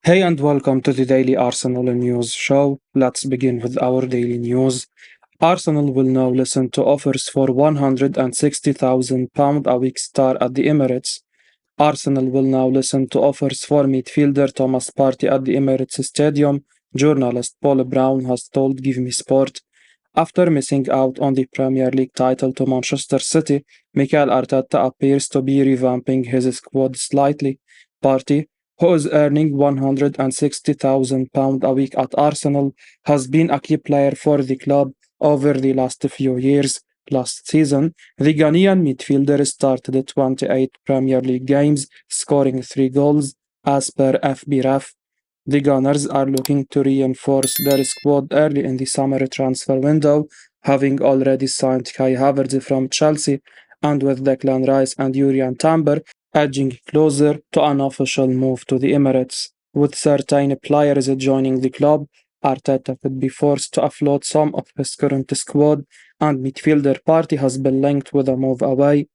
Hey and welcome to the Daily Arsenal News Show. Let's begin with our daily news. Arsenal will now listen to offers for £160,000 a week star at the Emirates. Arsenal will now listen to offers for midfielder Thomas Partey at the Emirates Stadium, journalist Paul Brown has told GiveMeSport. After missing out on the Premier League title to Manchester City, Mikel Arteta appears to be revamping his squad slightly. Partey, who is earning £160,000 a week at Arsenal, has been a key player for the club over the last few years. Last season, the Ghanaian midfielder started 28 Premier League games, scoring 3 goals, as per FBref. The Gunners are looking to reinforce their squad early in the summer transfer window, having already signed Kai Havertz from Chelsea, and with Declan Rice and Julian Timber edging closer to an official move to the Emirates. With certain players joining the club, Arteta could be forced to offload some of his current squad, and midfielder Partey has been linked with a move away.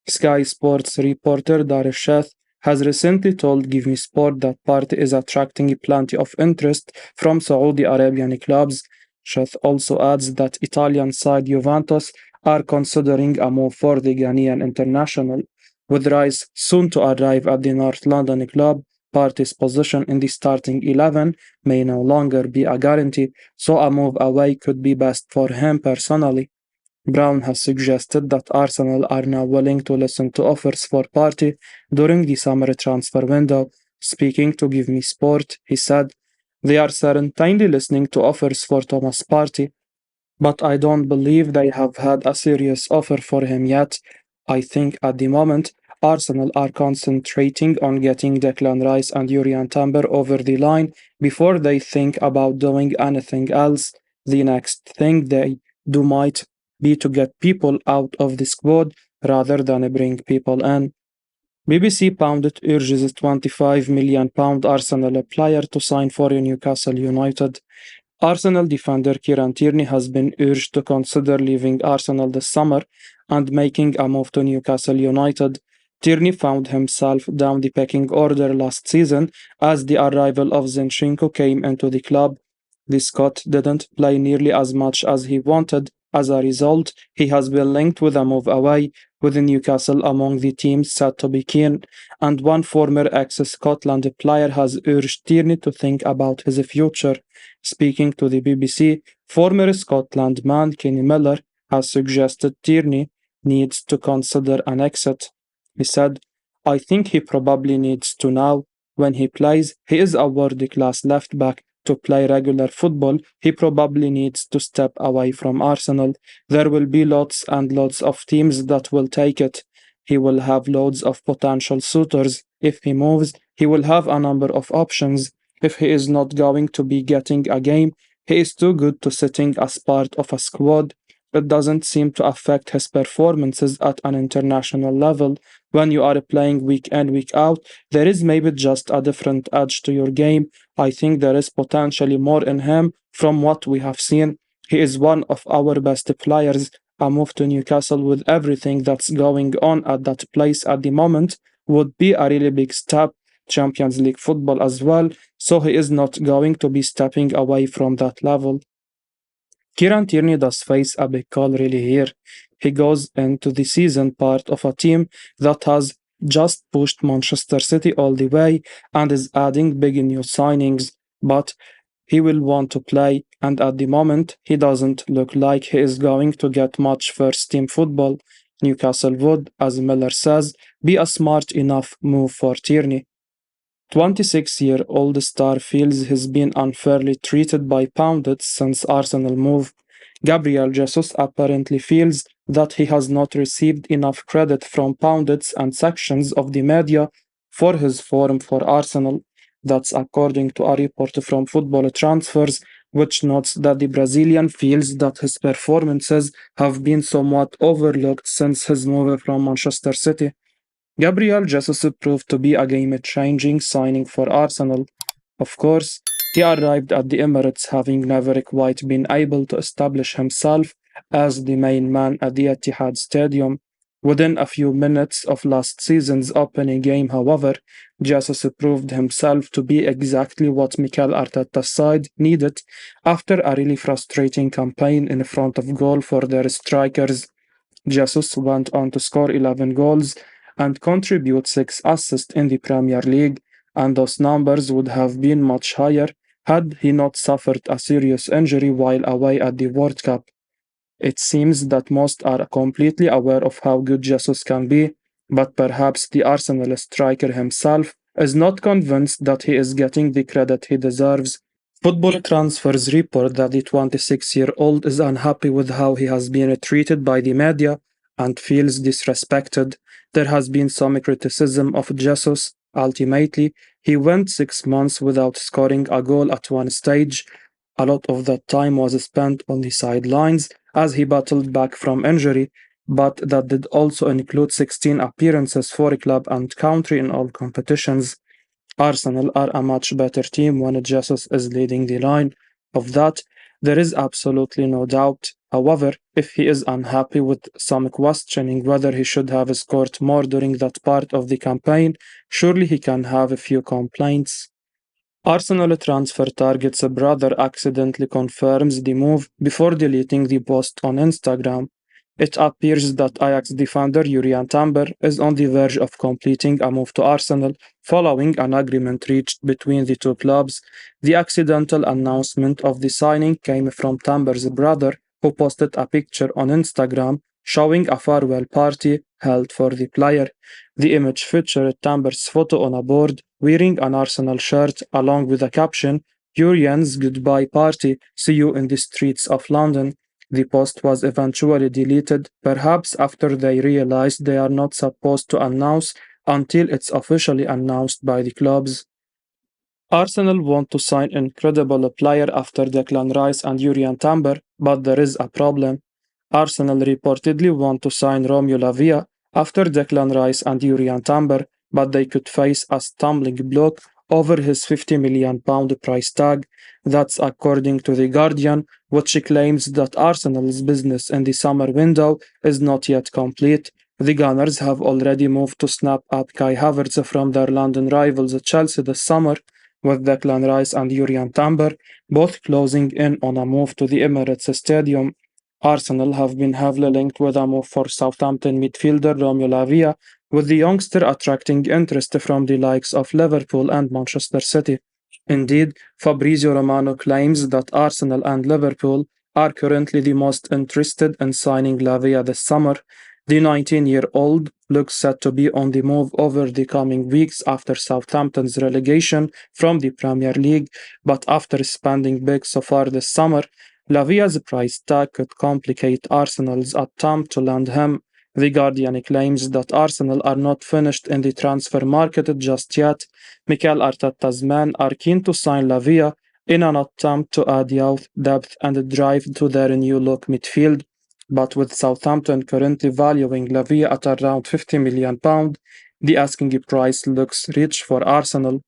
Sky Sports reporter Darius Sheth has recently told GiveMeSport that Partey is attracting plenty of interest from Saudi Arabian clubs. Sheth also adds that Italian side Juventus are considering a move for the Ghanaian international. With Rice soon to arrive at the North London club, Partey's position in the starting 11 may no longer be a guarantee, so a move away could be best for him personally. Brown has suggested that Arsenal are now willing to listen to offers for Partey during the summer transfer window. Speaking to Give Me Sport, he said, "They are certainly listening to offers for Thomas Partey, but I don't believe they have had a serious offer for him yet. I think at the moment, Arsenal are concentrating on getting Declan Rice and Julian Timber over the line before they think about doing anything else. The next thing they do might be to get people out of the squad rather than bring people in." BBC Pundit urges £25 million Arsenal player to sign for Newcastle United. Arsenal defender Kieran Tierney has been urged to consider leaving Arsenal this summer and making a move to Newcastle United. Tierney found himself down the pecking order last season as the arrival of Zinchenko came into the club. The Scot didn't play nearly as much as he wanted. As a result, he has been linked with a move away, with Newcastle among the teams said to be keen, and one former ex-Scotland player has urged Tierney to think about his future. Speaking to the BBC, former Scotland man Kenny Miller has suggested Tierney needs to consider an exit. He said, "I think he probably needs to now. When he plays, he is a world-class left-back. To play regular football, he probably needs to step away from Arsenal. There will be lots and lots of teams that will take it. He will have loads of potential suitors. If he moves, he will have a number of options. If he is not going to be getting a game, he is too good to sitting as part of a squad. It doesn't seem to affect his performances at an international level. When you are playing week in, week out, there is maybe just a different edge to your game. I think there is potentially more in him from what we have seen. He is one of our best players. A move to Newcastle with everything that's going on at that place at the moment would be a really big step. Champions League football as well, so he is not going to be stepping away from that level." Kieran Tierney does face a big call really here. He goes into the season part of a team that has just pushed Manchester City all the way and is adding big new signings, but he will want to play, and at the moment, he doesn't look like he is going to get much first team football. Newcastle would, as Miller says, be a smart enough move for Tierney. 26-year-old star feels he's been unfairly treated by pundits since Arsenal move. Gabriel Jesus apparently feels that he has not received enough credit from pundits and sections of the media for his form for Arsenal. That's according to a report from Football Transfers, which notes that the Brazilian feels that his performances have been somewhat overlooked since his move from Manchester City. Gabriel Jesus proved to be a game-changing signing for Arsenal. Of course, he arrived at the Emirates having never quite been able to establish himself as the main man at the Etihad Stadium. Within a few minutes of last season's opening game, however, Jesus proved himself to be exactly what Mikel Arteta's side needed after a really frustrating campaign in front of goal for their strikers. Jesus went on to score 11 goals and contribute 6 assists in the Premier League, and those numbers would have been much higher had he not suffered a serious injury while away at the World Cup. It seems that most are completely aware of how good Jesus can be, but perhaps the Arsenal striker himself is not convinced that he is getting the credit he deserves. Football Transfers report that the 26-year-old is unhappy with how he has been treated by the media and feels disrespected. There has been some criticism of Jesus. Ultimately, he went 6 months without scoring a goal at one stage. A lot of that time was spent on the sidelines as he battled back from injury, but that did also include 16 appearances for club and country in all competitions. Arsenal are a much better team when Jesus is leading the line. Of that, there is absolutely no doubt. However, if he is unhappy with some questioning whether he should have scored more during that part of the campaign, surely he can have a few complaints. Arsenal transfer target's brother accidentally confirms the move before deleting the post on Instagram. It appears that Ajax defender Julian Timber is on the verge of completing a move to Arsenal following an agreement reached between the two clubs. The accidental announcement of the signing came from Timber's brother, who posted a picture on Instagram showing a farewell party held for the player. The image featured Timber's photo on a board wearing an Arsenal shirt along with a caption, Julian's goodbye party, see you in the streets of London. The post was eventually deleted, perhaps after they realized they are not supposed to announce until it's officially announced by the clubs. Arsenal want to sign incredible player after Declan Rice and Julian Timber, but there is a problem. Arsenal reportedly want to sign Romeo Lavia after Declan Rice and Julian Timber, but they could face a stumbling block over his £50 million price tag. That's according to The Guardian, which claims that Arsenal's business in the summer window is not yet complete. The Gunners have already moved to snap up Kai Havertz from their London rivals Chelsea this summer, with Declan Rice and Julian Timber both closing in on a move to the Emirates Stadium. Arsenal have been heavily linked with a move for Southampton midfielder Romeo Lavia, with the youngster attracting interest from the likes of Liverpool and Manchester City. Indeed, Fabrizio Romano claims that Arsenal and Liverpool are currently the most interested in signing Lavia this summer. The 19-year-old looks set to be on the move over the coming weeks after Southampton's relegation from the Premier League, but after spending big so far this summer, Lavia's price tag could complicate Arsenal's attempt to land him. The Guardian claims that Arsenal are not finished in the transfer market just yet. Mikel Arteta's men are keen to sign Lavia in an attempt to add youth, depth and drive to their new-look midfield. But with Southampton currently valuing Lavia at around £50 million, the asking price looks rich for Arsenal.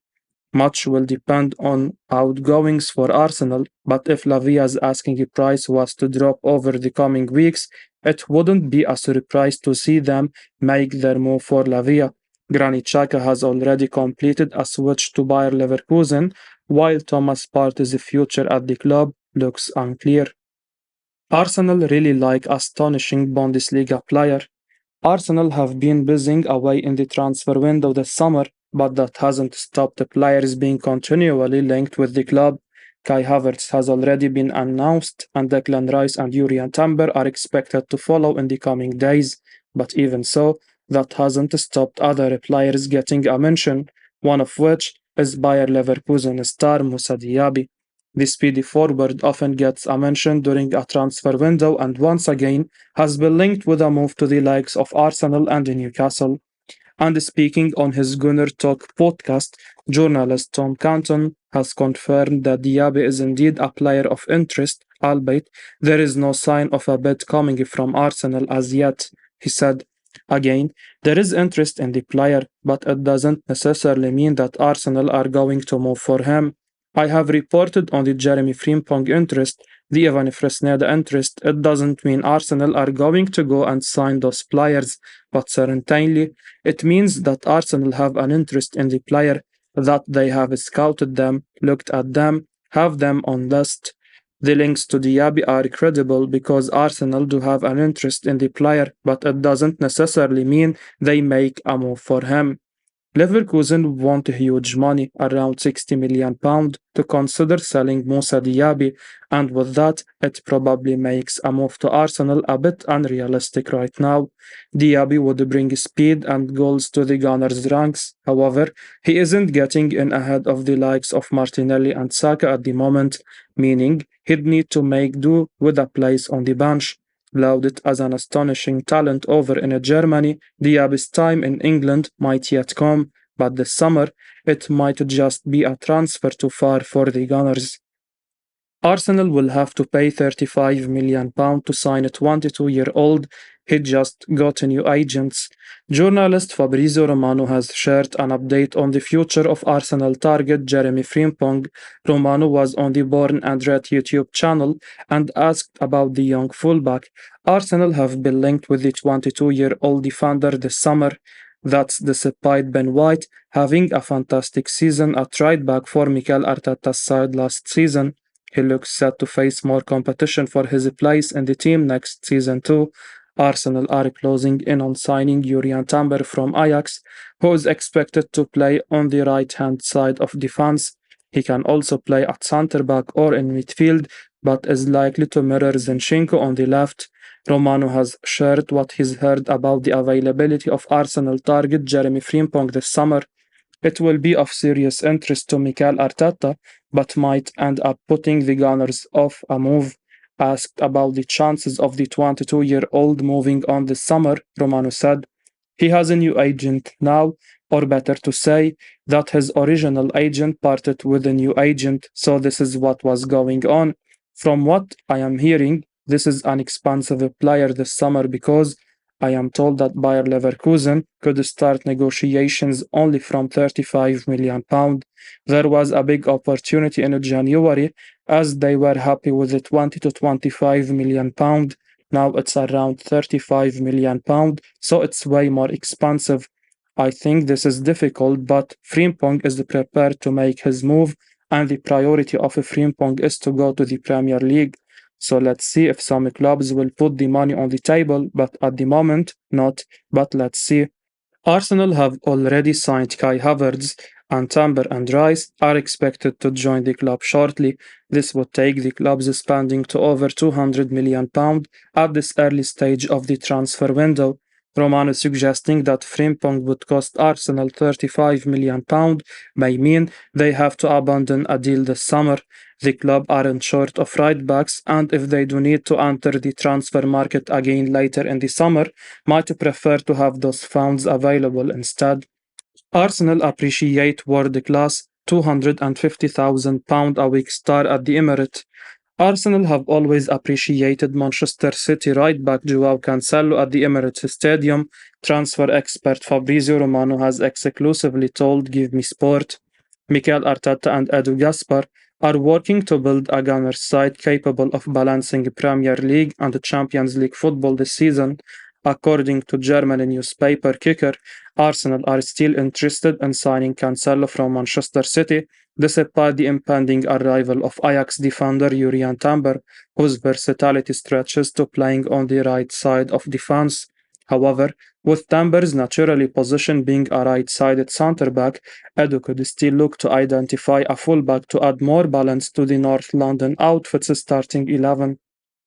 Much will depend on outgoings for Arsenal, but if Lavia's asking price was to drop over the coming weeks, it wouldn't be a surprise to see them make their move for Lavia. Granit Xhaka has already completed a switch to Bayer Leverkusen, while Thomas Partey's future at the club looks unclear. Arsenal really like astonishing Bundesliga player. Arsenal have been buzzing away in the transfer window this summer, but that hasn't stopped the players being continually linked with the club. Kai Havertz has already been announced, and Declan Rice and Julian Timber are expected to follow in the coming days. But even so, that hasn't stopped other players getting a mention, one of which is Bayer Leverkusen star Moussa Diaby. The speedy forward often gets a mention during a transfer window and once again has been linked with a move to the likes of Arsenal and Newcastle. And speaking on his Gunner Talk podcast, journalist Tom Canton has confirmed that Diaby is indeed a player of interest, albeit there is no sign of a bid coming from Arsenal as yet. He said, again, there is interest in the player, but it doesn't necessarily mean that Arsenal are going to move for him. I have reported on the Jeremy Frimpong interest, Even if the interest, it doesn't mean Arsenal are going to go and sign those players, but certainly it means that Arsenal have an interest in the player, that they have scouted them, looked at them, have them on list. The links to Diaby are credible because Arsenal do have an interest in the player, but it doesn't necessarily mean they make a move for him. Leverkusen want huge money, around £60 million, to consider selling Moussa Diaby, and with that, it probably makes a move to Arsenal a bit unrealistic right now. Diaby would bring speed and goals to the Gunners' ranks. However, he isn't getting in ahead of the likes of Martinelli and Saka at the moment, meaning he'd need to make do with a place on the bench. Lauded as an astonishing talent over in Germany, Diaby's time in England might yet come, but this summer it might just be a transfer too far for the Gunners. Arsenal will have to pay £35 million to sign a 22-year-old. He just got new agents. Journalist Fabrizio Romano has shared an update on the future of Arsenal target Jeremy Frimpong. Romano was on the Born and Red YouTube channel and asked about the young fullback. Arsenal have been linked with the 22-year-old defender this summer. That's despite Ben White having a fantastic season at right back for Mikel Arteta's side last season. He looks set to face more competition for his place in the team next season too. Arsenal are closing in on signing Julian Timber from Ajax, who is expected to play on the right-hand side of defense. He can also play at centre-back or in midfield, but is likely to mirror Zinchenko on the left. Romano has shared what he's heard about the availability of Arsenal target Jeremy Frimpong this summer. It will be of serious interest to Mikel Arteta, but might end up putting the Gunners off a move. Asked about the chances of the 22-year-old moving on this summer, Romano said, "He has a new agent now, or better to say, that his original agent parted with a new agent, so this is what was going on. From what I am hearing, this is an expensive player this summer because I am told that Bayer Leverkusen could start negotiations only from £35 million. There was a big opportunity in January as they were happy with the 20 to £25 million. Now it's around £35 million, so it's way more expensive. I think this is difficult, but Frimpong is prepared to make his move, and the priority of Frimpong is to go to the Premier League. So let's see if some clubs will put the money on the table, but at the moment, not. But let's see. Arsenal have already signed Kai Havertz, and Timber and Rice are expected to join the club shortly. This would take the club's spending to over £200 million at this early stage of the transfer window. Romano suggesting that Frimpong would cost Arsenal £35 million may mean they have to abandon a deal this summer. The club aren't short of right backs, and if they do need to enter the transfer market again later in the summer, might prefer to have those funds available instead. Arsenal appreciate world-class £250,000 a week star at the Emirates. Arsenal have always appreciated Manchester City right-back Joao Cancelo at the Emirates Stadium. Transfer expert Fabrizio Romano has exclusively told GIVEMESPORT. Mikel Arteta and Edu Gaspar are working to build a Gunners side capable of balancing Premier League and Champions League football this season. According to German newspaper Kicker, Arsenal are still interested in signing Cancelo from Manchester City, despite the impending arrival of Ajax defender Julian Timber, whose versatility stretches to playing on the right side of defense. However, with Timber's naturally position being a right-sided centre-back, Edu could still look to identify a fullback to add more balance to the North London outfit's starting 11.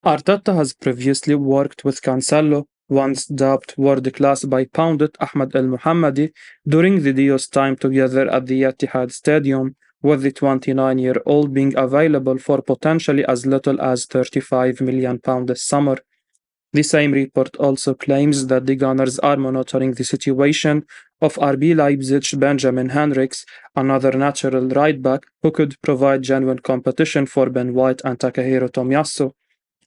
Arteta has previously worked with Cancelo, once dubbed world-class by pundit Ahmed El Mohammadi, during the duo's time together at the Etihad Stadium, with the 29-year-old being available for potentially as little as £35 million this summer. The same report also claims that the Gunners are monitoring the situation of RB Leipzig Benjamin Henrichs, another natural right-back who could provide genuine competition for Ben White and Takahiro Tomiyasu.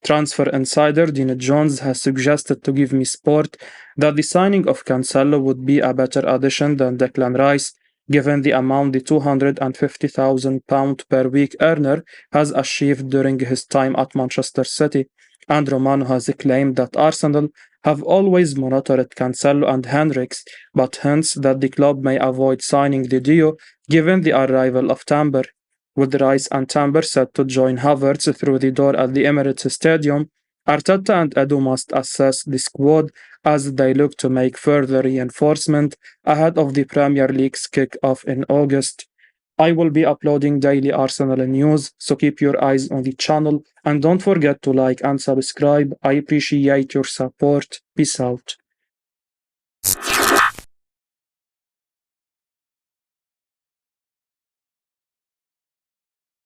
Transfer insider Dean Jones has suggested to GIVEMESPORT that the signing of Cancelo would be a better addition than Declan Rice. given the amount the £250,000 per week earner has achieved during his time at Manchester City. And Romano has claimed that Arsenal have always monitored Cancelo and Hendricks, but hints that the club may avoid signing the duo given the arrival of Timber. With Rice and Timber set to join Havertz through the door at the Emirates Stadium, Arteta and Edu must assess the squad as they look to make further reinforcement ahead of the Premier League's kick-off in August. I will be uploading daily Arsenal news, so keep your eyes on the channel and don't forget to like and subscribe. I appreciate your support. Peace out.